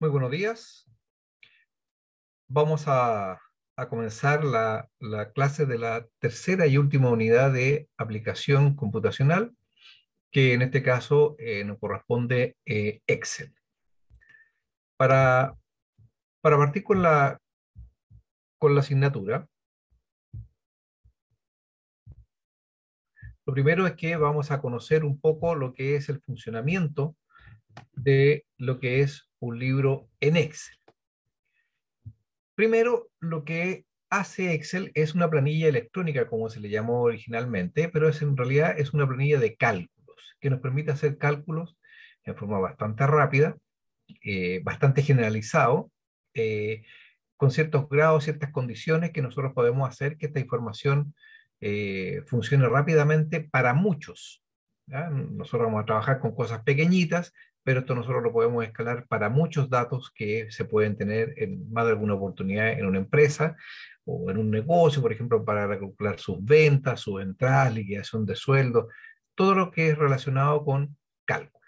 Muy buenos días. Vamos a comenzar la clase de la tercera y última unidad de aplicación computacional, que en este caso nos corresponde Excel. Para, para partir con la asignatura, lo primero es que vamos a conocer un poco lo que es el funcionamiento de lo que es un libro en Excel. Primero, lo que hace Excel es una planilla electrónica, como se le llamó originalmente, pero en realidad es una planilla de cálculos, que nos permite hacer cálculos en forma bastante rápida, bastante generalizado, eh, con ciertos grados, ciertas condiciones que nosotros podemos hacer que esta información funcione rápidamente para muchos. ¿Ya? Nosotros vamos a trabajar con cosas pequeñitas, pero esto nosotros lo podemos escalar para muchos datos que se pueden tener en más de alguna oportunidad en una empresa o en un negocio, por ejemplo, para calcular sus ventas, sus entradas, liquidación de sueldo, todo lo que es relacionado con cálculo.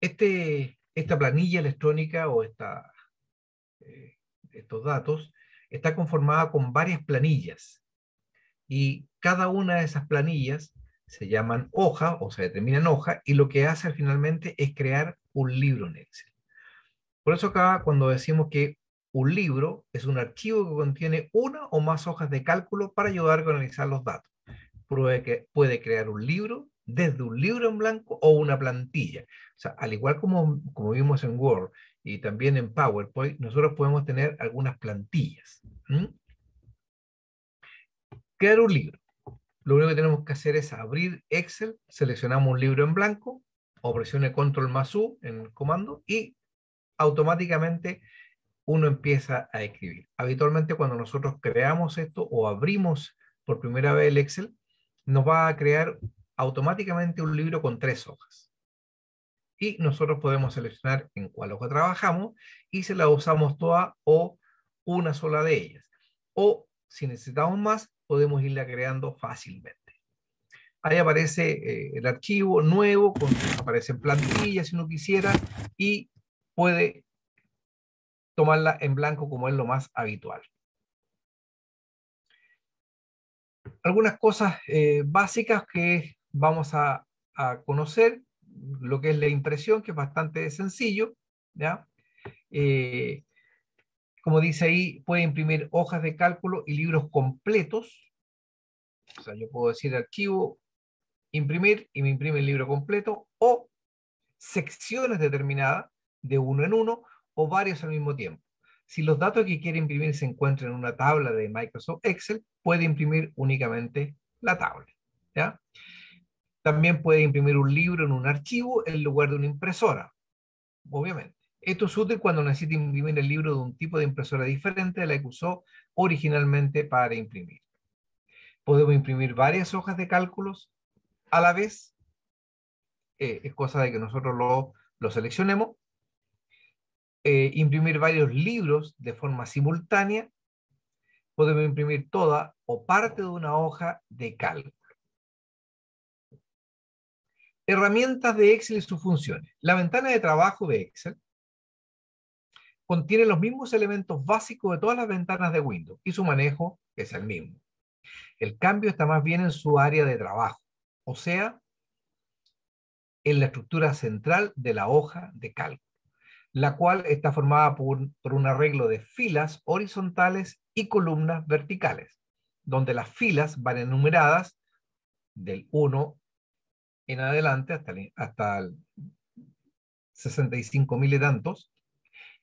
Esta planilla electrónica o estos datos está conformada con varias planillas y cada una de esas planillas se llaman hoja o se determinan hoja y lo que hace finalmente es crear un libro en Excel. Por eso acá cuando decimos que un libro es un archivo que contiene una o más hojas de cálculo para ayudar a organizar los datos. Puede crear un libro desde un libro en blanco o una plantilla. O sea, al igual como vimos en Word y también en PowerPoint, nosotros podemos tener algunas plantillas. Crear un libro. Lo único que tenemos que hacer es abrir Excel, seleccionamos un libro en blanco, o presione Control más U en el comando y automáticamente uno empieza a escribir. Habitualmente cuando nosotros creamos esto o abrimos por primera vez el Excel, nos va a crear automáticamente un libro con 3 hojas. Y nosotros podemos seleccionar en cuál hoja trabajamos y se la usamos toda o una sola de ellas. O si necesitamos más, podemos irla creando fácilmente. Ahí aparece el archivo nuevo, aparece en plantilla si uno quisiera, y puede tomarla en blanco como es lo más habitual. Algunas cosas básicas que vamos a conocer, lo que es la impresión, que es bastante sencillo, ¿ya? Como dice ahí, puede imprimir hojas de cálculo y libros completos. O sea, yo puedo decir archivo, imprimir, y me imprime el libro completo, o secciones determinadas de uno en uno, o varios al mismo tiempo. Si los datos que quiere imprimir se encuentran en una tabla de Microsoft Excel, puede imprimir únicamente la tabla, ¿ya? También puede imprimir un libro en un archivo en lugar de una impresora, obviamente. Esto es útil cuando necesita imprimir el libro de un tipo de impresora diferente a la que usó originalmente para imprimir. Podemos imprimir varias hojas de cálculos a la vez. Es cosa de que nosotros lo seleccionemos. Imprimir varios libros de forma simultánea. Podemos imprimir toda o parte de una hoja de cálculo. Herramientas de Excel y sus funciones. La ventana de trabajo de Excel contiene los mismos elementos básicos de todas las ventanas de Windows y su manejo es el mismo. El cambio está más bien en su área de trabajo, o sea, en la estructura central de la hoja de cálculo, la cual está formada por un arreglo de filas horizontales y columnas verticales, donde las filas van enumeradas del 1 en adelante hasta el 65.000 y tantos,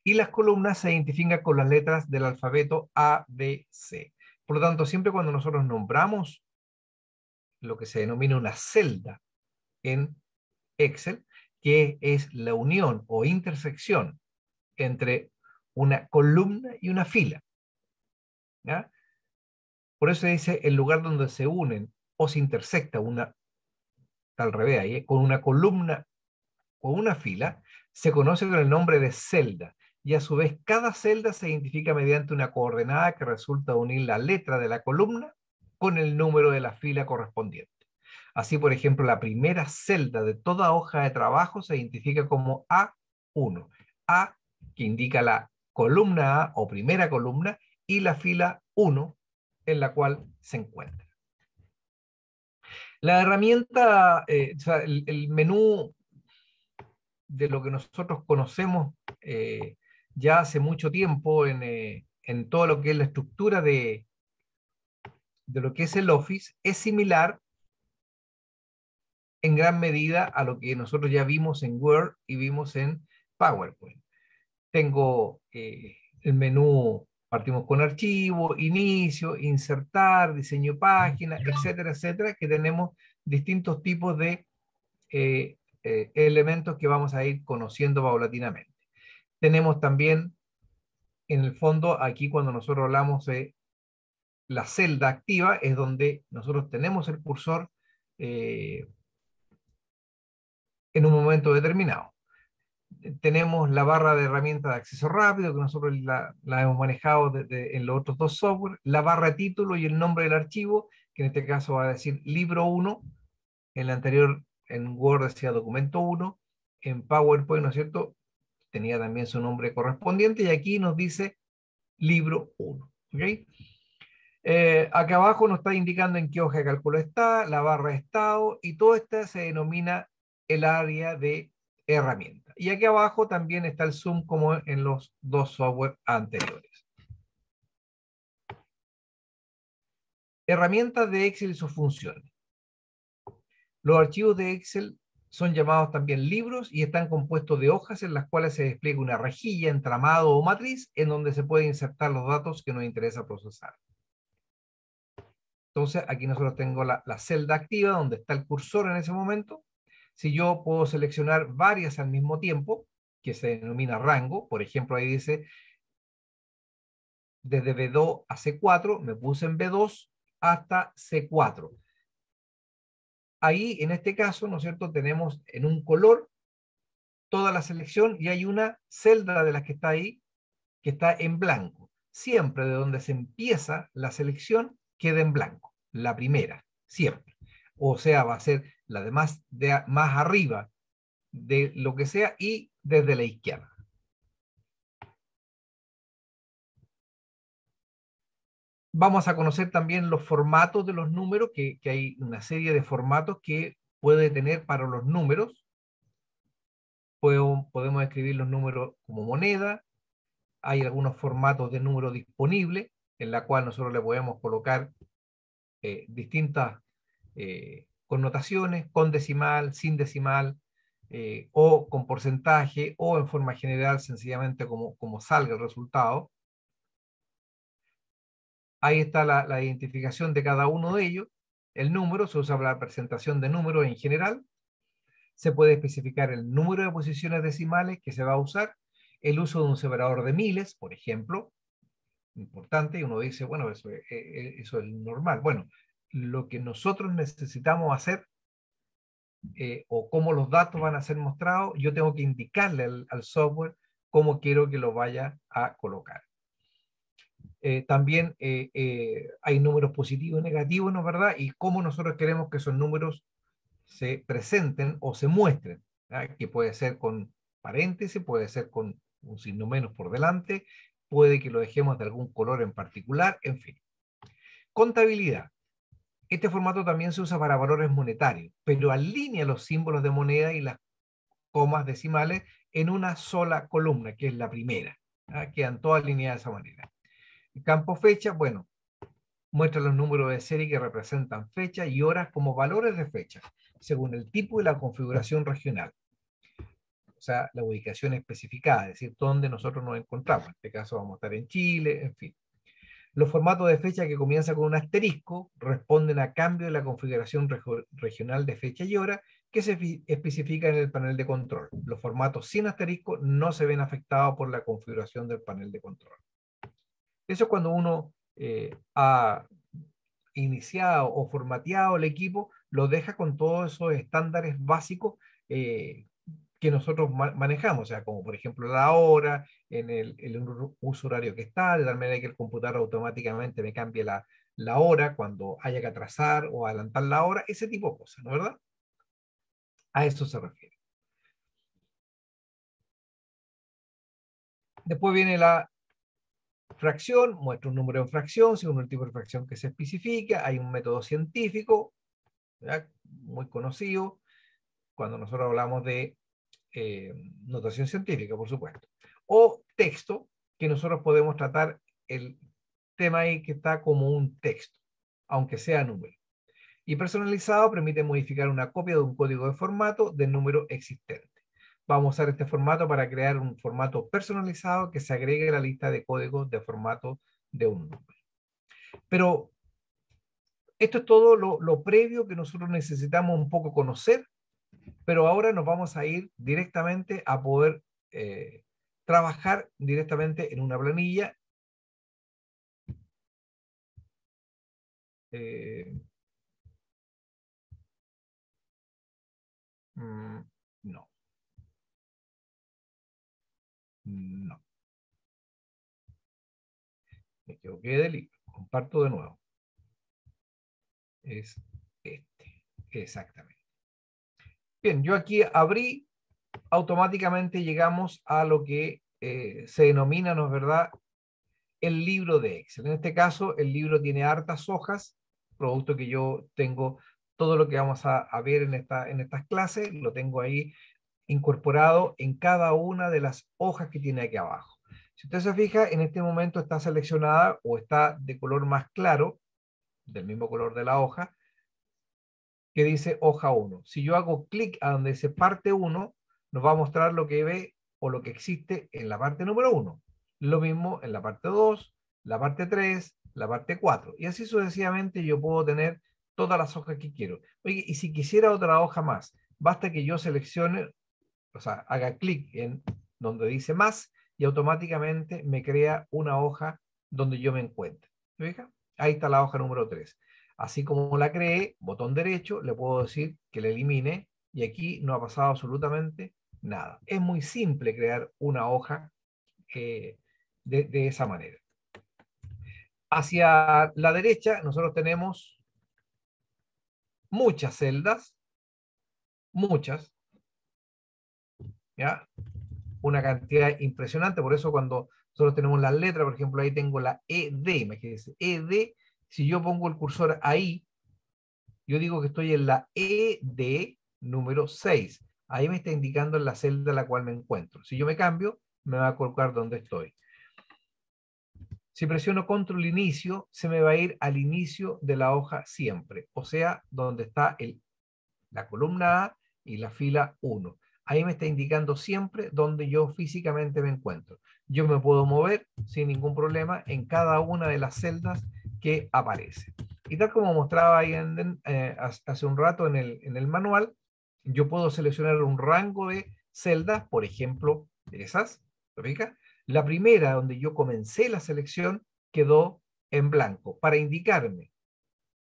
y las columnas se identifican con las letras del alfabeto A, B, C. Por lo tanto, siempre cuando nosotros nombramos lo que se denomina una celda en Excel, que es la unión o intersección entre una columna y una fila, ¿ya? Por eso se dice el lugar donde se unen o se intersecta al revés ahí, con una columna o una fila, se conoce con el nombre de celda, y a su vez cada celda se identifica mediante una coordenada que resulta unir la letra de la columna con el número de la fila correspondiente. Así, por ejemplo, la primera celda de toda hoja de trabajo se identifica como A1. A, que indica la columna A o primera columna, y la fila 1 en la cual se encuentra. La herramienta, o sea, el menú de lo que nosotros conocemos ya hace mucho tiempo en todo lo que es la estructura de lo que es el Office, es similar en gran medida a lo que nosotros ya vimos en Word y vimos en PowerPoint. Tengo el menú, partimos con archivo, inicio, insertar, diseño página, etcétera, etcétera, que tenemos distintos tipos de elementos que vamos a ir conociendo paulatinamente. Tenemos también, en el fondo, aquí cuando nosotros hablamos de la celda activa, es donde nosotros tenemos el cursor en un momento determinado. Tenemos la barra de herramientas de acceso rápido, que nosotros la hemos manejado en los otros dos software, la barra título y el nombre del archivo, que en este caso va a decir libro 1, en la anterior, en Word decía documento 1, en PowerPoint, ¿no es cierto?, tenía también su nombre correspondiente, y aquí nos dice libro 1. ¿Okay? Acá abajo nos está indicando en qué hoja de cálculo está, la barra de estado, y todo esto se denomina el área de herramienta. Y aquí abajo también está el zoom como en los dos software anteriores. Herramientas de Excel y sus funciones. Los archivos de Excel son llamados también libros y están compuestos de hojas en las cuales se despliega una rejilla, entramado o matriz en donde se pueden insertar los datos que nos interesa procesar. Entonces, aquí nosotros tengo la celda activa donde está el cursor en ese momento. Si yo puedo seleccionar varias al mismo tiempo, que se denomina rango, por ejemplo, ahí dice desde B2 a C4, me puse en B2 hasta C4. Ahí, en este caso, ¿no es cierto?, tenemos en un color toda la selección y hay una celda de las que está ahí que está en blanco. Siempre de donde se empieza la selección queda en blanco, la primera, siempre. O sea, va a ser la de más arriba de lo que sea y desde la izquierda. Vamos a conocer también los formatos de los números, que hay una serie de formatos que puede tener para los números. Podemos escribir los números como moneda. Hay algunos formatos de número disponibles en la cual nosotros le podemos colocar distintas connotaciones, con decimal, sin decimal, o con porcentaje, o en forma general, sencillamente como salga el resultado. Ahí está la identificación de cada uno de ellos. El número se usa para la presentación de números en general. Se puede especificar el número de posiciones decimales que se va a usar, el uso de un separador de miles, por ejemplo, importante, y uno dice, bueno, eso es normal. Bueno, lo que nosotros necesitamos hacer, o cómo los datos van a ser mostrados, yo tengo que indicarle al software cómo quiero que lo vaya a colocar. También hay números positivos y negativos, ¿no es verdad? Y cómo nosotros queremos que esos números se presenten o se muestren, ¿verdad? Que puede ser con paréntesis, puede ser con un signo menos por delante, puede que lo dejemos de algún color en particular, en fin. Contabilidad. Este formato también se usa para valores monetarios, pero alinea los símbolos de moneda y las comas decimales en una sola columna, que es la primera. ¿Ah? Quedan todas alineadas de esa manera. El campo fecha, bueno, muestra los números de serie que representan fecha y horas como valores de fecha, según el tipo y la configuración regional. O sea, la ubicación especificada, es decir, dónde nosotros nos encontramos. En este caso vamos a estar en Chile, en fin. Los formatos de fecha que comienzan con un asterisco responden a cambio de la configuración regional de fecha y hora que se especifica en el panel de control. Los formatos sin asterisco no se ven afectados por la configuración del panel de control. Eso es cuando uno ha iniciado o formateado el equipo, lo deja con todos esos estándares básicos que nosotros manejamos, o sea, como por ejemplo la hora, en el uso horario que está, de tal manera que el computador automáticamente me cambie la hora cuando haya que atrasar o adelantar la hora, ese tipo de cosas, ¿no es verdad? A eso se refiere. Después viene la fracción, muestra un número en fracción, según el tipo de fracción que se especifica. Hay un método científico, ¿verdad?, muy conocido, cuando nosotros hablamos de notación científica, por supuesto. O texto, que nosotros podemos tratar el tema ahí que está como un texto, aunque sea número. Y personalizado permite modificar una copia de un código de formato del número existente. Vamos a usar este formato para crear un formato personalizado que se agregue a la lista de códigos de formato de un número. Pero esto es todo lo previo que nosotros necesitamos un poco conocer, pero ahora nos vamos a ir directamente a poder trabajar directamente en una planilla. Eh, mm, no, no, me equivoqué de libro. Comparto de nuevo. Es este, exactamente. Bien, yo aquí abrí, automáticamente llegamos a lo que se denomina, ¿no es verdad?, el libro de Excel. En este caso, el libro tiene hartas hojas, producto que yo tengo todo lo que vamos a ver en estas clases, lo tengo ahí incorporado en cada una de las hojas que tiene aquí abajo. Si usted se fija, en este momento está seleccionada o está de color más claro, del mismo color de la hoja, que dice hoja 1. Si yo hago clic a donde dice parte 1, nos va a mostrar lo que ve o lo que existe en la parte número 1. Lo mismo en la parte 2, la parte 3, la parte 4. Y así sucesivamente yo puedo tener todas las hojas que quiero. Oye, y si quisiera otra hoja más, basta que yo seleccione, o sea, haga clic en donde dice más y automáticamente me crea una hoja donde yo me encuentre. ¿Se fija? Ahí está la hoja número 3. Así como la creé, botón derecho, le puedo decir que la elimine y aquí no ha pasado absolutamente nada. Es muy simple crear una hoja de esa manera. Hacia la derecha nosotros tenemos muchas celdas, muchas, ¿ya? Una cantidad impresionante, por eso cuando nosotros tenemos las letras, por ejemplo, ahí tengo la ED, imagínense, ED, si yo pongo el cursor ahí, yo digo que estoy en la ED número 6. Ahí me está indicando en la celda en la cual me encuentro. Si yo me cambio, me va a colocar donde estoy. Si presiono control inicio, se me va a ir al inicio de la hoja siempre, o sea, donde está la columna A y la fila 1. Ahí me está indicando siempre donde yo físicamente me encuentro. Yo me puedo mover sin ningún problema en cada una de las celdas que aparece. Y tal como mostraba ahí hace un rato en el manual, yo puedo seleccionar un rango de celdas, por ejemplo, esas, ¿lo fija? La primera, donde yo comencé la selección, quedó en blanco, para indicarme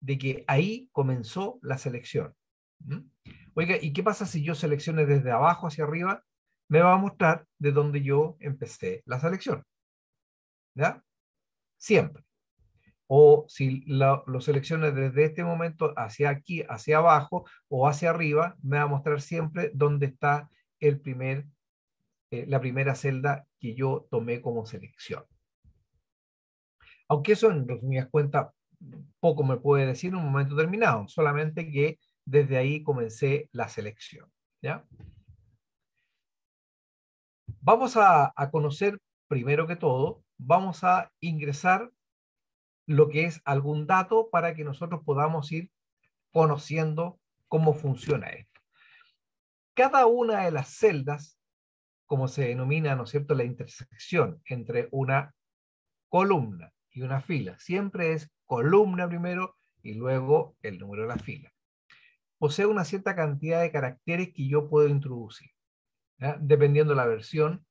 de que ahí comenzó la selección. ¿Mm? Oiga, ¿y qué pasa si yo selecciono desde abajo hacia arriba? Me va a mostrar de dónde yo empecé la selección. ¿Ya? Siempre. O si lo selecciono desde este momento hacia aquí, hacia abajo o hacia arriba, me va a mostrar siempre dónde está la primera celda que yo tomé como selección. Aunque eso, en resumidas cuentas, poco me puede decir en un momento determinado, solamente que desde ahí comencé la selección. ¿Ya? Vamos a conocer, primero que todo, vamos a ingresar lo que es algún dato para que nosotros podamos ir conociendo cómo funciona esto. Cada una de las celdas, como se denomina, ¿no es cierto?, la intersección entre una columna y una fila, siempre es columna primero y luego el número de la fila. Posee una cierta cantidad de caracteres que yo puedo introducir, ¿ya? Dependiendo de la versión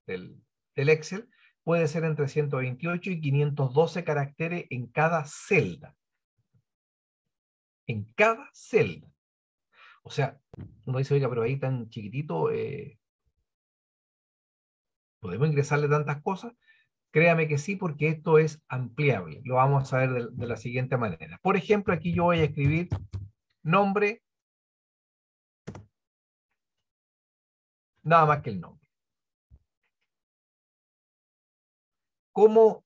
del Excel, puede ser entre 128 y 512 caracteres en cada celda. En cada celda. O sea, uno dice, oiga, pero ahí tan chiquitito, ¿podemos ingresarle tantas cosas? Créame que sí, porque esto es ampliable. Lo vamos a ver de la siguiente manera. Por ejemplo, aquí yo voy a escribir nombre, nada más que el nombre. ¿Cómo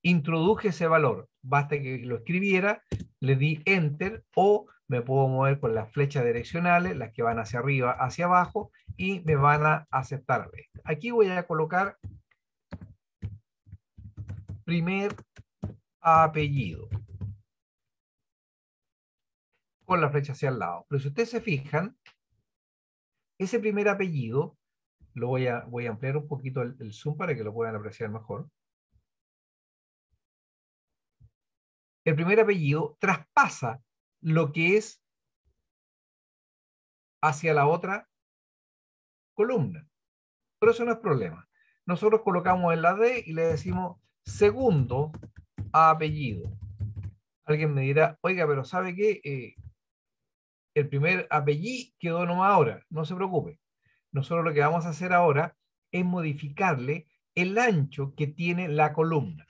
introduje ese valor? Basta que lo escribiera, le di Enter o me puedo mover con las flechas direccionales, las que van hacia arriba, hacia abajo, y me van a aceptar. Aquí voy a colocar primer apellido con la flecha hacia el lado. Pero si ustedes se fijan, ese primer apellido, voy a ampliar un poquito el zoom para que lo puedan apreciar mejor. El primer apellido traspasa lo que es hacia la otra columna. Pero eso no es problema. Nosotros colocamos en la D y le decimos segundo apellido. Alguien me dirá, oiga, pero ¿sabe qué? El primer apellido quedó nomás ahora. No se preocupe. Nosotros lo que vamos a hacer ahora es modificarle el ancho que tiene la columna.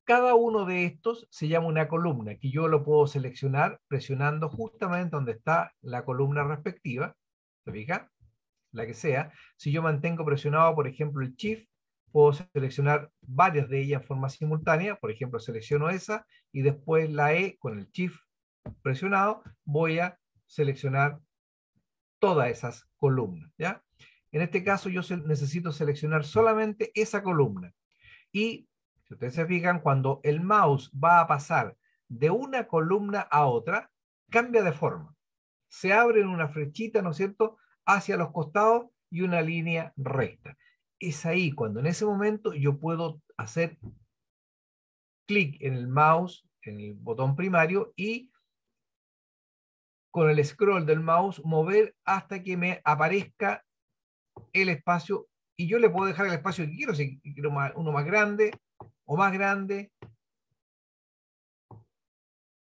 Cada uno de estos se llama una columna, que yo lo puedo seleccionar presionando justamente donde está la columna respectiva. ¿Se fija? La que sea. Si yo mantengo presionado, por ejemplo, el Shift, puedo seleccionar varias de ellas en forma simultánea. Por ejemplo, selecciono esa y después la E con el Shift presionado, voy a seleccionar todas esas columnas, ¿ya? En este caso yo necesito seleccionar solamente esa columna. Y si ustedes se fijan, cuando el mouse va a pasar de una columna a otra, cambia de forma. Se abre una flechita, ¿no es cierto?, hacia los costados y una línea recta. Es ahí cuando en ese momento yo puedo hacer clic en el mouse, en el botón primario, y con el scroll del mouse mover hasta que me aparezca el espacio, y yo le puedo dejar el espacio que quiero, si quiero uno más grande o más grande.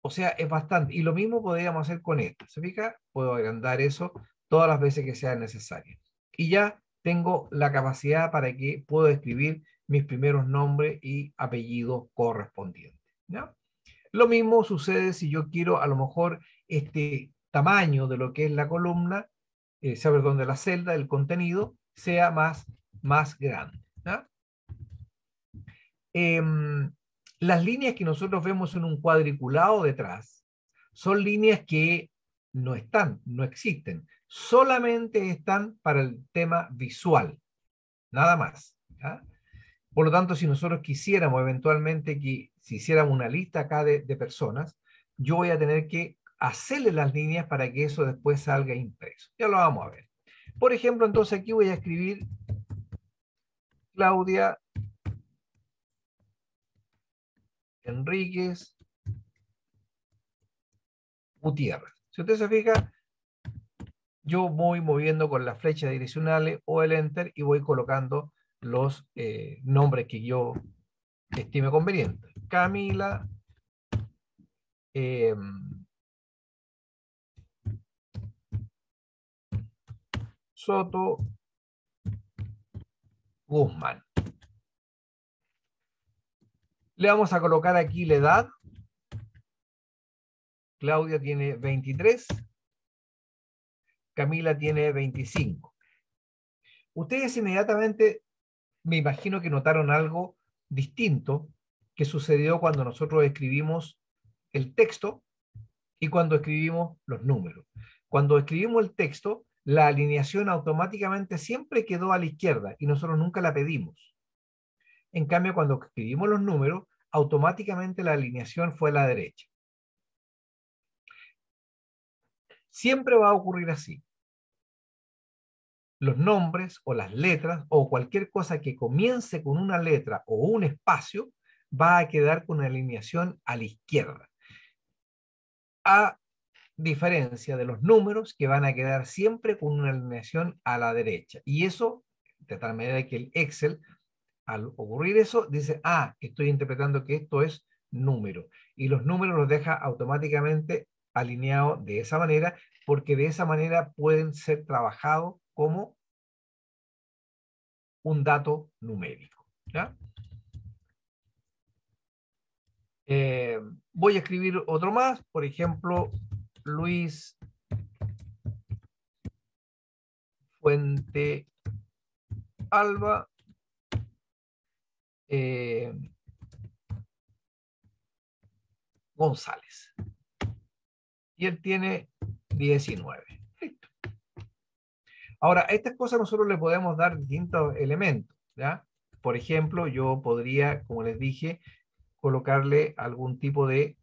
O sea, es bastante. Y lo mismo podríamos hacer con esta. ¿Se fija? Puedo agrandar eso todas las veces que sea necesario. Y ya tengo la capacidad para que puedo escribir mis primeros nombres y apellidos correspondientes, ¿ya? Lo mismo sucede si yo quiero a lo mejor este tamaño de lo que es la columna, perdón, de la celda, del contenido, sea más grande, ¿ya? Las líneas que nosotros vemos en un cuadriculado detrás son líneas que no están, no existen, solamente están para el tema visual, nada más, ¿ya? Por lo tanto, si nosotros quisiéramos eventualmente que si hiciéramos una lista acá de personas, yo voy a tener que hacerle las líneas para que eso después salga impreso. Ya lo vamos a ver. Por ejemplo, entonces aquí voy a escribir Claudia Enríquez Gutiérrez. Si usted se fija, yo voy moviendo con las flechas direccionales o el Enter y voy colocando los nombres que yo estime conveniente. Camila Soto Guzmán. Le vamos a colocar aquí la edad. Claudia tiene 23. Camila tiene 25. Ustedes inmediatamente, me imagino que notaron algo distinto que sucedió cuando nosotros escribimos el texto y cuando escribimos los números. Cuando escribimos el texto, la alineación automáticamente siempre quedó a la izquierda y nosotros nunca la pedimos. En cambio, cuando escribimos los números, automáticamente la alineación fue a la derecha. Siempre va a ocurrir así. Los nombres o las letras o cualquier cosa que comience con una letra o un espacio va a quedar con una alineación a la izquierda. A diferencia de los números que van a quedar siempre con una alineación a la derecha. Y eso, de tal manera que el Excel, al ocurrir eso, dice, estoy interpretando que esto es número. Y los números los deja automáticamente alineados de esa manera, porque de esa manera pueden ser trabajados como un dato numérico. ¿Ya? Voy a escribir otro más, por ejemplo, Luis Fuente Alba, eh, González. Y él tiene 19. Listo. Ahora, a estas cosas nosotros le podemos dar distintos elementos, ¿ya? Por ejemplo, yo podría, como les dije, colocarle algún tipo de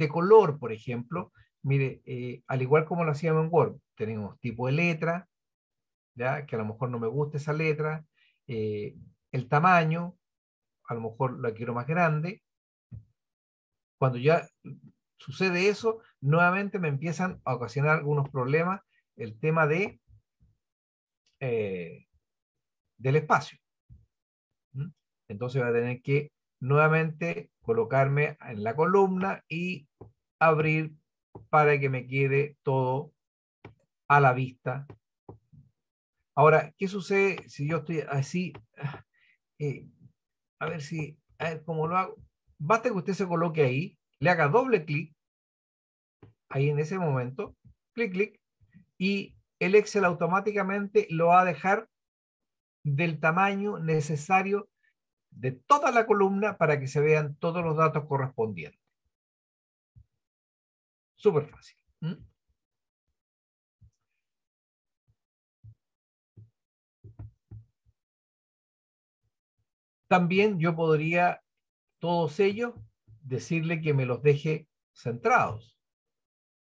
color, por ejemplo. Mire, al igual como lo hacíamos en Word, tenemos tipo de letra, ¿ya? Que a lo mejor no me gusta esa letra, el tamaño, a lo mejor la quiero más grande. Cuando ya sucede eso, nuevamente me empiezan a ocasionar algunos problemas el tema eh, del espacio. ¿Mm? Entonces voy a tener que nuevamente colocarme en la columna y abrir para que me quede todo a la vista. Ahora, ¿qué sucede si yo estoy así? Eh, a ver cómo lo hago. Basta que usted se coloque ahí, le haga doble clic ahí en ese momento, clic, clic, y el Excel automáticamente lo va a dejar del tamaño necesario de toda la columna para que se vean todos los datos correspondientes. Súper fácil. ¿Mm? También yo podría, todos ellos, decirle que me los deje centrados,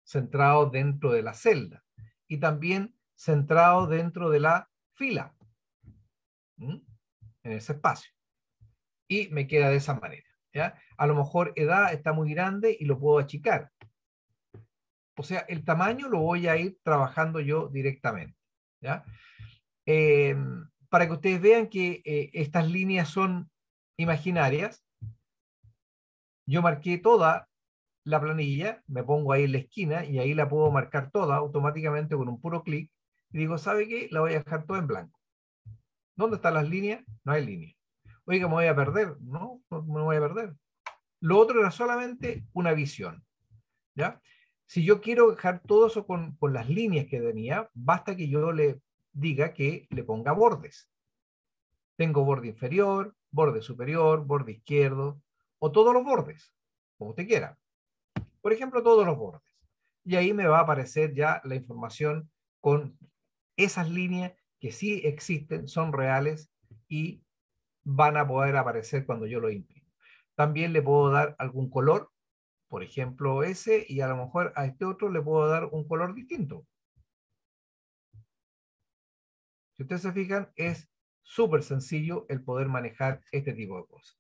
centrados dentro de la celda y también centrados dentro de la fila, ¿Mm? En ese espacio. Y me queda de esa manera. ¿Ya? A lo mejor edad está muy grande y lo puedo achicar. O sea, el tamaño lo voy a ir trabajando yo directamente. ¿Ya? Eh, para que ustedes vean que estas líneas son imaginarias, yo marqué toda la planilla, me pongo ahí en la esquina y ahí la puedo marcar toda automáticamente con un puro clic y digo, ¿sabe qué? La voy a dejar toda en blanco. ¿Dónde están las líneas? No hay líneas. Oiga, me voy a perder. No, no me voy a perder. Lo otro era solamente una visión. ¿Ya? Si yo quiero dejar todo eso con las líneas que tenía, basta que yo le diga que le ponga bordes. Tengo borde inferior, borde superior, borde izquierdo, o todos los bordes, como usted quiera. Por ejemplo, todos los bordes. Y ahí me va a aparecer ya la información con esas líneas que sí existen, son reales y van a poder aparecer cuando yo lo imprimo. También le puedo dar algún color, por ejemplo ese, y a lo mejor a este otro le puedo dar un color distinto. Si ustedes se fijan, es súper sencillo el poder manejar este tipo de cosas.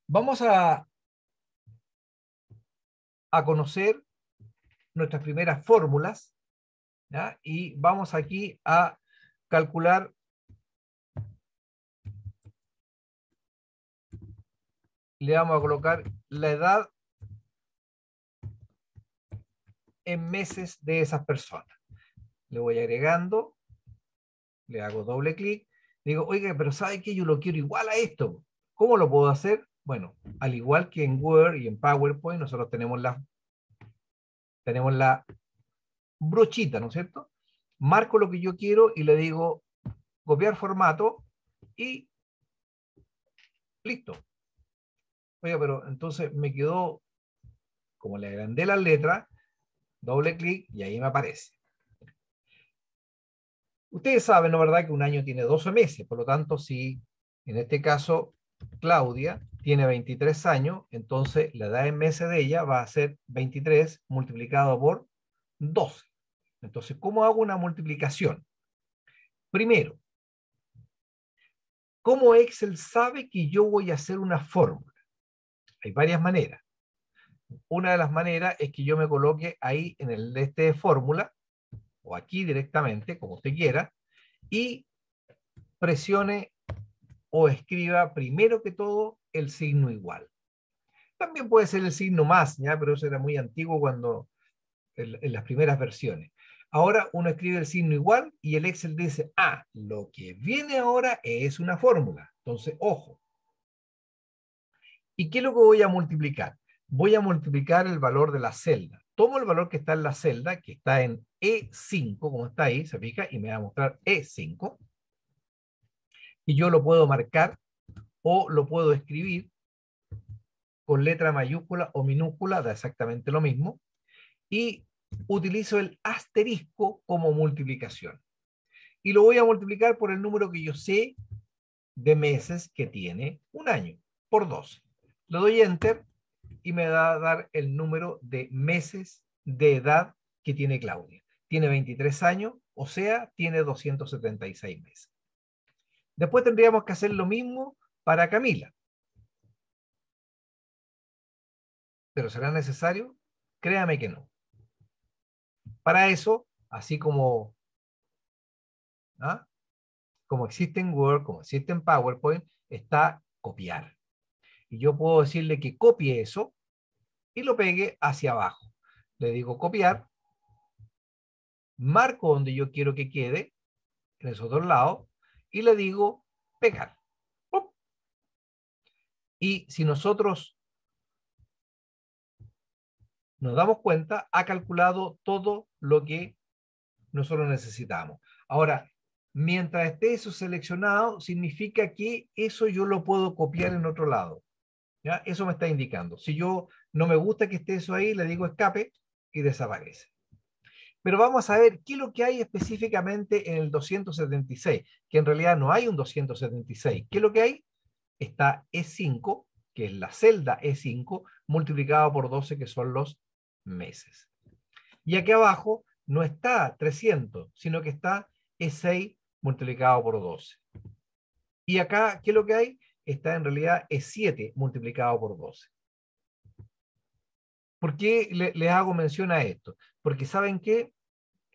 Vamos a conocer nuestras primeras fórmulas, ¿ya? Y vamos aquí a calcular le vamos a colocar la edad en meses de esas personas. Le voy agregando, le hago doble clic, digo, oiga, pero ¿sabe qué? Yo lo quiero igual a esto. ¿Cómo lo puedo hacer? Bueno, al igual que en Word y en PowerPoint, nosotros tenemos la brochita, ¿no es cierto? Marco lo que yo quiero y le digo copiar formato y listo. Oiga, pero entonces me quedó, como le agrandé las letras, doble clic y ahí me aparece. Ustedes saben, ¿no verdad?, que un año tiene 12 meses, por lo tanto, si en este caso Claudia tiene 23 años, entonces la edad en meses de ella va a ser 23 multiplicado por 12. Entonces, ¿cómo hago una multiplicación? Primero, ¿cómo Excel sabe que yo voy a hacer una fórmula? Hay varias maneras. Una de las maneras es que yo me coloque ahí en el de este de fórmula, o aquí directamente, como usted quiera, y presione o escriba primero que todo el signo igual. También puede ser el signo más, ¿ya? Pero eso era muy antiguo cuando en las primeras versiones. Ahora uno escribe el signo igual y el Excel dice, ah, lo que viene ahora es una fórmula. Entonces, ojo. ¿Y qué es lo que voy a multiplicar? Voy a multiplicar el valor de la celda. Tomo el valor que está en la celda, que está en E5, como está ahí, se fija, y me va a mostrar E5. Y yo lo puedo marcar o lo puedo escribir con letra mayúscula o minúscula, da exactamente lo mismo. Y utilizo el asterisco como multiplicación. Y lo voy a multiplicar por el número que yo sé de meses que tiene un año, por 12. Le doy Enter y me va a dar el número de meses de edad que tiene Claudia. Tiene 23 años, o sea, tiene 276 meses. Después tendríamos que hacer lo mismo para Camila. ¿Pero será necesario? Créame que no. Para eso, así como, ¿ah? Como existe en Word, como existe en PowerPoint, está copiar. Y yo puedo decirle que copie eso y lo pegue hacia abajo. Le digo copiar, marco donde yo quiero que quede, en esos dos lados, y le digo pegar. ¡Pum! Y si nosotros nos damos cuenta, ha calculado todo lo que nosotros necesitamos. Ahora, mientras esté eso seleccionado, significa que eso yo lo puedo copiar en otro lado. ¿Ya? Eso me está indicando. Si yo no me gusta que esté eso ahí, le digo escape y desaparece. Pero vamos a ver qué es lo que hay específicamente en el 276, que en realidad no hay un 276. ¿Qué es lo que hay? Está E5, que es la celda E5, multiplicado por 12, que son los meses. Y aquí abajo no está 300, sino que está E6 multiplicado por 12. Y acá, ¿qué es lo que hay? Está en realidad E7 multiplicado por 12. ¿Por qué les hago mención a esto? Porque ¿saben qué?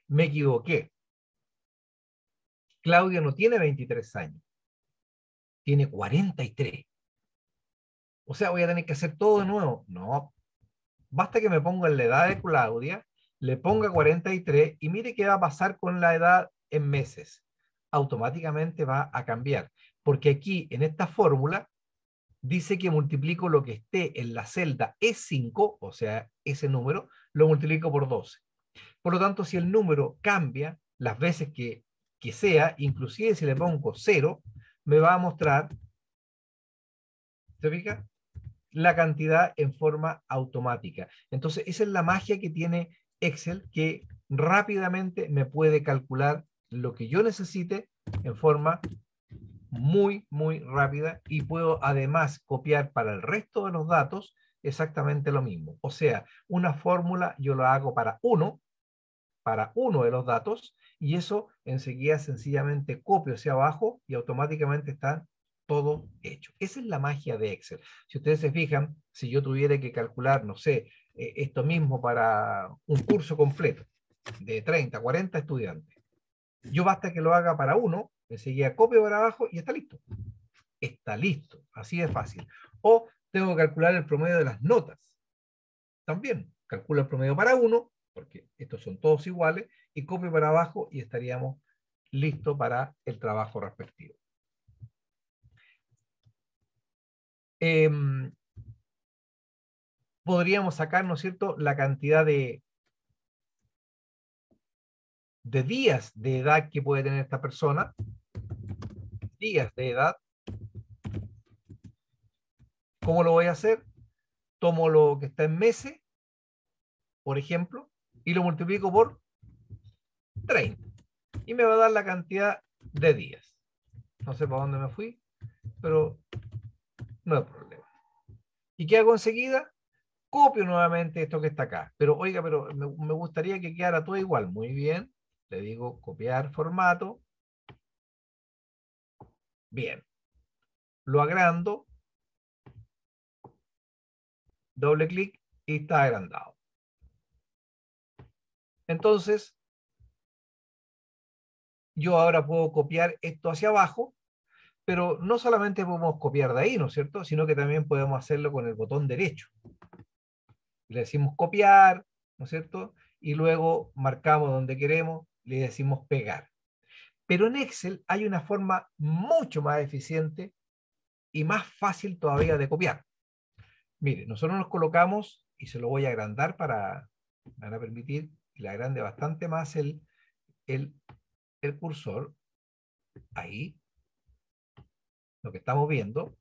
Me equivoqué. Claudia no tiene 23 años, tiene 43. O sea, voy a tener que hacer todo de nuevo. No, basta que me ponga en la edad de Claudia, le ponga 43 y mire qué va a pasar con la edad en meses. Automáticamente va a cambiar. Porque aquí, en esta fórmula, dice que multiplico lo que esté en la celda E5, o sea, ese número, lo multiplico por 12. Por lo tanto, si el número cambia las veces que sea, inclusive si le pongo 0, me va a mostrar, ¿se fija? La cantidad en forma automática. Entonces, esa es la magia que tiene Excel, que rápidamente me puede calcular lo que yo necesite en forma muy, muy rápida y puedo además copiar para el resto de los datos exactamente lo mismo. O sea, una fórmula yo lo hago para uno de los datos y eso enseguida sencillamente copio hacia abajo y automáticamente está todo hecho. Esa es la magia de Excel. Si ustedes se fijan, si yo tuviera que calcular, no sé, esto mismo para un curso completo de 30, 40 estudiantes, yo basta que lo haga para uno, enseguida copio para abajo y está listo. Está listo, así de fácil. O tengo que calcular el promedio de las notas. También calculo el promedio para uno, porque estos son todos iguales, y copio para abajo y estaríamos listos para el trabajo respectivo. Podríamos sacar, ¿no es cierto?, la cantidad de días de edad que puede tener esta persona, días de edad. ¿Cómo lo voy a hacer? Tomo lo que está en meses, por ejemplo, y lo multiplico por 30. Y me va a dar la cantidad de días. No sé para dónde me fui, pero no hay problema. ¿Y qué hago enseguida? Copio nuevamente esto que está acá. Pero oiga, pero me gustaría que quedara todo igual. Muy bien. Le digo copiar formato. Bien. Lo agrando. Doble clic y está agrandado. Entonces, yo ahora puedo copiar esto hacia abajo, pero no solamente podemos copiar de ahí, ¿no es cierto? Sino que también podemos hacerlo con el botón derecho. Le decimos copiar, ¿no es cierto? y luego marcamos donde queremos, le decimos pegar. Pero en Excel hay una forma mucho más eficiente y más fácil todavía de copiar. Mire, nosotros nos colocamos, y se lo voy a agrandar me van a permitir que le agrande bastante más el cursor, ahí, lo que estamos viendo.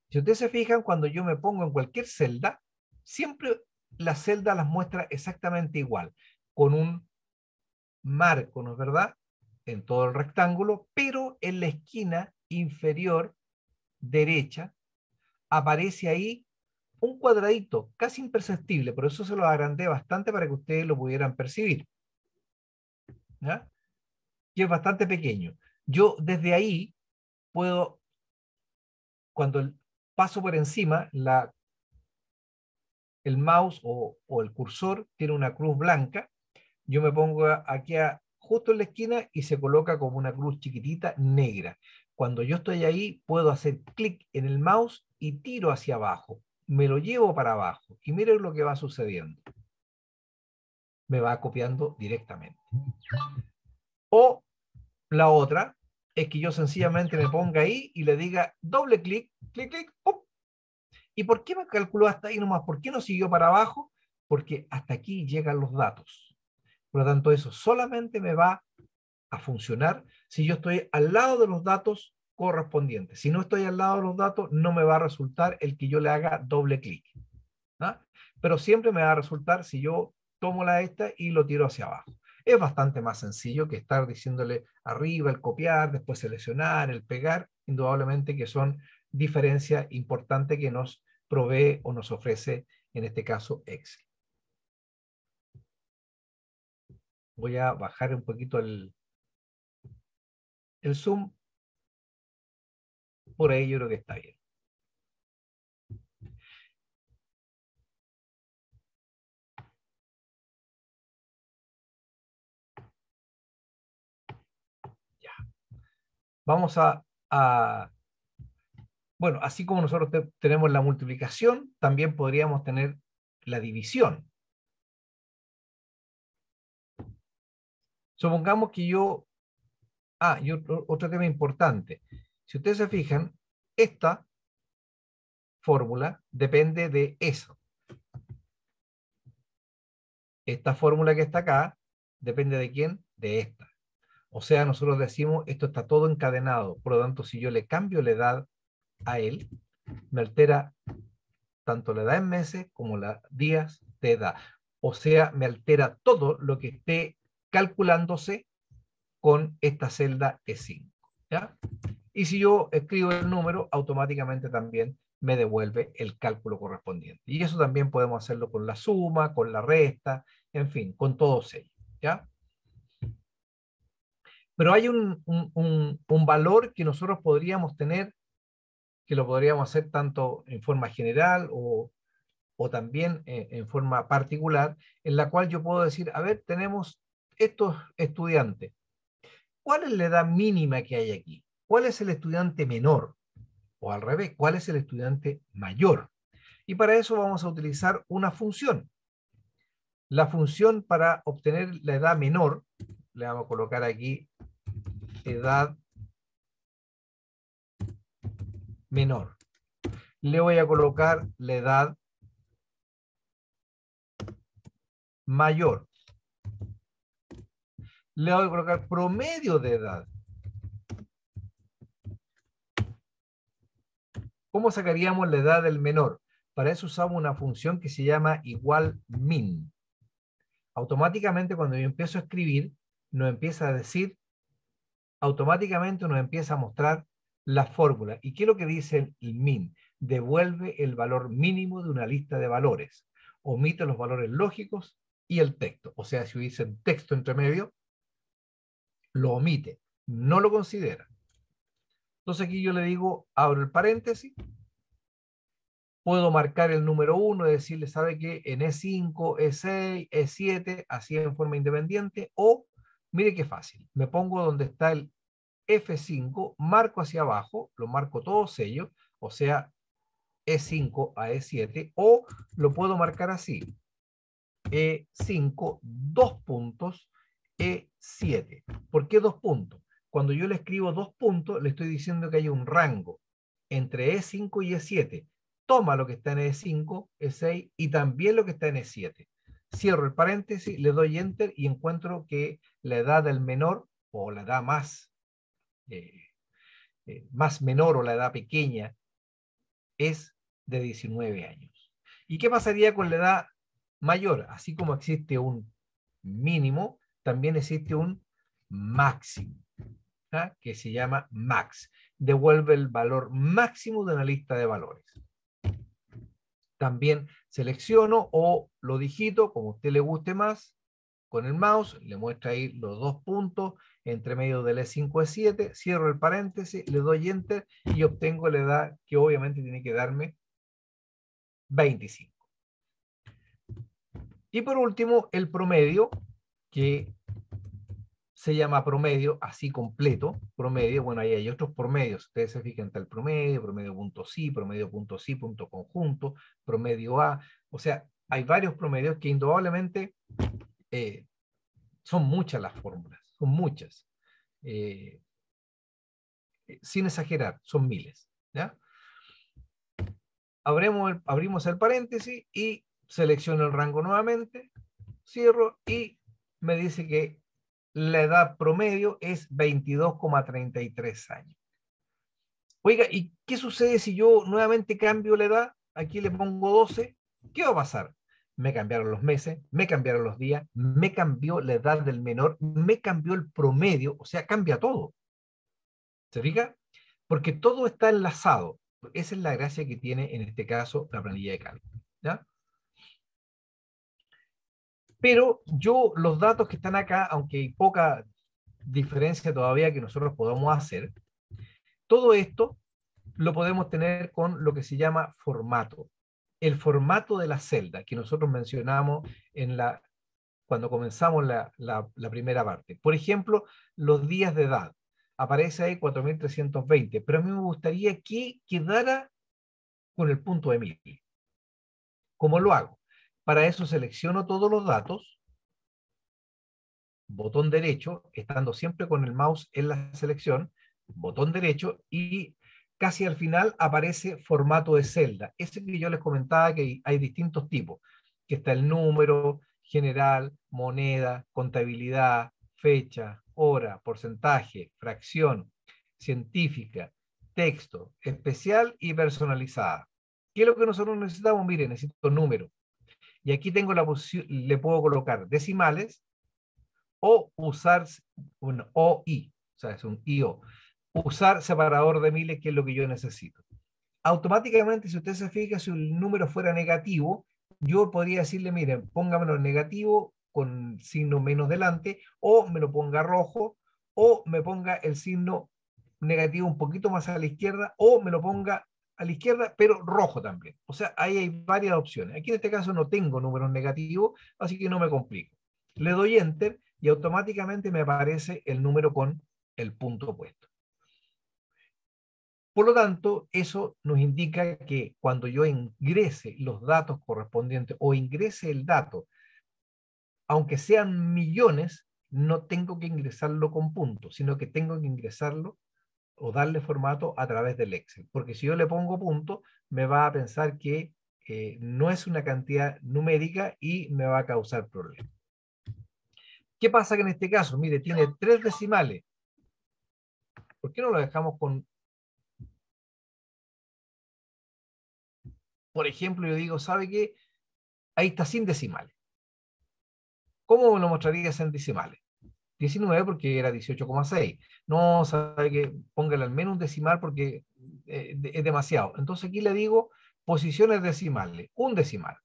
Si ustedes se fijan, cuando yo me pongo en cualquier celda, siempre la celda las muestra exactamente igual, con un marco, ¿no es verdad?, en todo el rectángulo, pero en la esquina inferior derecha aparece ahí un cuadradito casi imperceptible, por eso se lo agrandé bastante para que ustedes lo pudieran percibir, ¿ya? Y es bastante pequeño. Yo desde ahí puedo, cuando paso por encima, el mouse o el cursor tiene una cruz blanca, yo me pongo aquí justo en la esquina y se coloca como una cruz chiquitita negra. Cuando yo estoy ahí, puedo hacer clic en el mouse y tiro hacia abajo. Me lo llevo para abajo y miren lo que va sucediendo. Me va copiando directamente. O la otra es que yo sencillamente me ponga ahí y le diga doble clic, clic, clic, ¡pum! ¿Y por qué me calculó hasta ahí nomás? ¿Por qué no siguió para abajo? Porque hasta aquí llegan los datos. Por lo tanto, eso solamente me va a funcionar si yo estoy al lado de los datos correspondientes. Si no estoy al lado de los datos, no me va a resultar el que yo le haga doble clic, ¿no? Pero siempre me va a resultar si yo tomo la esta y lo tiro hacia abajo. Es bastante más sencillo que estar diciéndole arriba el copiar, después seleccionar, el pegar, indudablemente que son diferencias importantes que nos provee o nos ofrece, en este caso, Excel. Voy a bajar un poquito el zoom. Por ahí yo creo que está bien. Ya. Vamos bueno, así como nosotros tenemos la multiplicación, también podríamos tener la división. Supongamos que y otro tema importante. Si ustedes se fijan, esta fórmula depende de eso. Esta fórmula que está acá depende de quién, de esta. O sea, nosotros decimos, esto está todo encadenado. Por lo tanto, si yo le cambio la edad a él, me altera tanto la edad en meses como los días de edad. O sea, me altera todo lo que esté calculándose con esta celda E5. ¿Ya? Y si yo escribo el número, automáticamente también me devuelve el cálculo correspondiente. Y eso también podemos hacerlo con la suma, con la resta, en fin, con todos ellos. ¿Ya? Pero hay un valor que nosotros podríamos tener, que lo podríamos hacer tanto en forma general o también en forma particular, en la cual yo puedo decir, a ver, tenemos estos estudiantes. ¿Cuál es la edad mínima que hay aquí? ¿Cuál es el estudiante menor? O al revés, ¿cuál es el estudiante mayor? Y para eso vamos a utilizar una función. La función para obtener la edad menor, le vamos a colocar aquí edad menor. Le voy a colocar la edad mayor. Le voy a colocar promedio de edad. ¿Cómo sacaríamos la edad del menor? Para eso usamos una función que se llama igual min. Automáticamente cuando yo empiezo a escribir, nos empieza a decir, automáticamente nos empieza a mostrar la fórmula. ¿Y qué es lo que dice el min? Devuelve el valor mínimo de una lista de valores. Omite los valores lógicos y el texto. O sea, si hubiese un texto entre medio, lo omite, no lo considera. Entonces aquí yo le digo, abro el paréntesis, puedo marcar el número 1 y decirle, ¿sabe qué? En E5, E6, E7, así en forma independiente, o, mire qué fácil, me pongo donde está el F5, marco hacia abajo, lo marco todo sello, o sea, E5 a E7, o lo puedo marcar así, E5, 2 puntos, E7. ¿Por qué 2 puntos? Cuando yo le escribo 2 puntos, le estoy diciendo que hay un rango entre E5 y E7. Toma lo que está en E5, E6 y también lo que está en E7. Cierro el paréntesis, le doy Enter y encuentro que la edad del menor o la edad eh, más menor o la edad pequeña es de 19 años. ¿Y qué pasaría con la edad mayor? Así como existe un mínimo, también existe un máximo, ¿ah? Que se llama max. Devuelve el valor máximo de una lista de valores. También selecciono o lo digito, como a usted le guste más, con el mouse, le muestra ahí los 2 puntos entre medio del E5 y E7, cierro el paréntesis, le doy Enter y obtengo la edad que obviamente tiene que darme 25. Y por último, el promedio, que se llama promedio, así completo, promedio, bueno, ahí hay otros promedios, ustedes se fijan, está el promedio, promedio punto sí, punto conjunto, promedio A, o sea, hay varios promedios que indudablemente son muchas las fórmulas, son muchas, eh, sin exagerar, son miles, ¿ya? Abrimos el paréntesis y selecciono el rango nuevamente, cierro y me dice que la edad promedio es 22,33 años. Oiga, ¿y qué sucede si yo nuevamente cambio la edad? Aquí le pongo 12. ¿Qué va a pasar? Me cambiaron los meses, me cambiaron los días, me cambió la edad del menor, me cambió el promedio, o sea, cambia todo. ¿Se fija? Porque todo está enlazado. Esa es la gracia que tiene en este caso la planilla de cálculo, ¿ya? Pero yo, los datos que están acá, aunque hay poca diferencia todavía que nosotros podamos hacer, todo esto lo podemos tener con lo que se llama formato. El formato de la celda que nosotros mencionamos cuando comenzamos la primera parte. Por ejemplo, los días de edad. Aparece ahí 4.320, pero a mí me gustaría que quedara con el punto de 1000. ¿Cómo lo hago? Para eso selecciono todos los datos, botón derecho, estando siempre con el mouse en la selección, botón derecho y casi al final aparece formato de celda. Ese que yo les comentaba que hay distintos tipos, que está el número, general, moneda, contabilidad, fecha, hora, porcentaje, fracción, científica, texto, especial y personalizada. ¿Qué es lo que nosotros necesitamos? Miren, necesito número. Y aquí tengo la posición, le puedo colocar decimales o usar un OI, o sea, es un IO. Usar separador de miles, que es lo que yo necesito. Automáticamente, si usted se fija, si el número fuera negativo, yo podría decirle, miren, póngamelo en negativo con signo menos delante, o me lo ponga rojo, o me ponga el signo negativo un poquito más a la izquierda, o me lo ponga a la izquierda, pero rojo también. O sea, ahí hay varias opciones. Aquí en este caso no tengo números negativos, así que no me complico. Le doy Enter y automáticamente me aparece el número con el punto puesto. Por lo tanto, eso nos indica que cuando yo ingrese los datos correspondientes o ingrese el dato, aunque sean millones, no tengo que ingresarlo con puntos, sino que tengo que ingresarlo o darle formato a través del Excel. Porque si yo le pongo punto, me va a pensar que no es una cantidad numérica y me va a causar problemas. ¿Qué pasa que en este caso? Mire, tiene 3 decimales. ¿Por qué no lo dejamos con, por ejemplo, yo digo, ¿sabe qué? Ahí está sin decimales. ¿Cómo me lo mostrarías en decimales? 19 porque era 18,6. No, sabe que póngale al menos un decimal porque es demasiado. Entonces aquí le digo posiciones decimales, un decimal.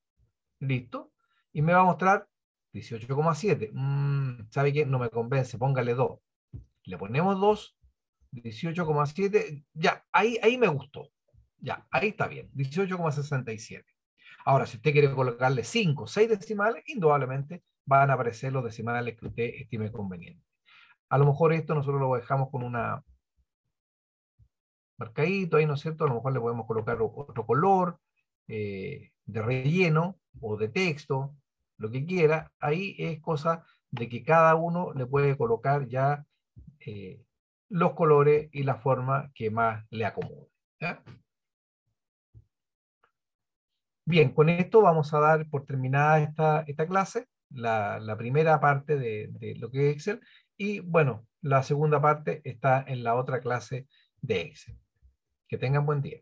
¿Listo? Y me va a mostrar 18,7. ¿Sabe qué? No me convence, póngale 2. Le ponemos 2, 18,7. Ya, ahí me gustó. Ya, ahí está bien, 18,67. Ahora, si usted quiere colocarle 5 o 6 decimales, indudablemente van a aparecer los decimales que usted estime conveniente. A lo mejor esto nosotros lo dejamos con una marcadito ahí, ¿no es cierto? A lo mejor le podemos colocar otro color de relleno o de texto. lo que quiera, ahí es cosa de que cada uno le puede colocar ya los colores y la forma que más le acomode. ¿Ya? Bien, con esto vamos a dar por terminada esta clase, la primera parte de lo que es Excel, y bueno, la segunda parte está en la otra clase de Excel. Que tengan buen día.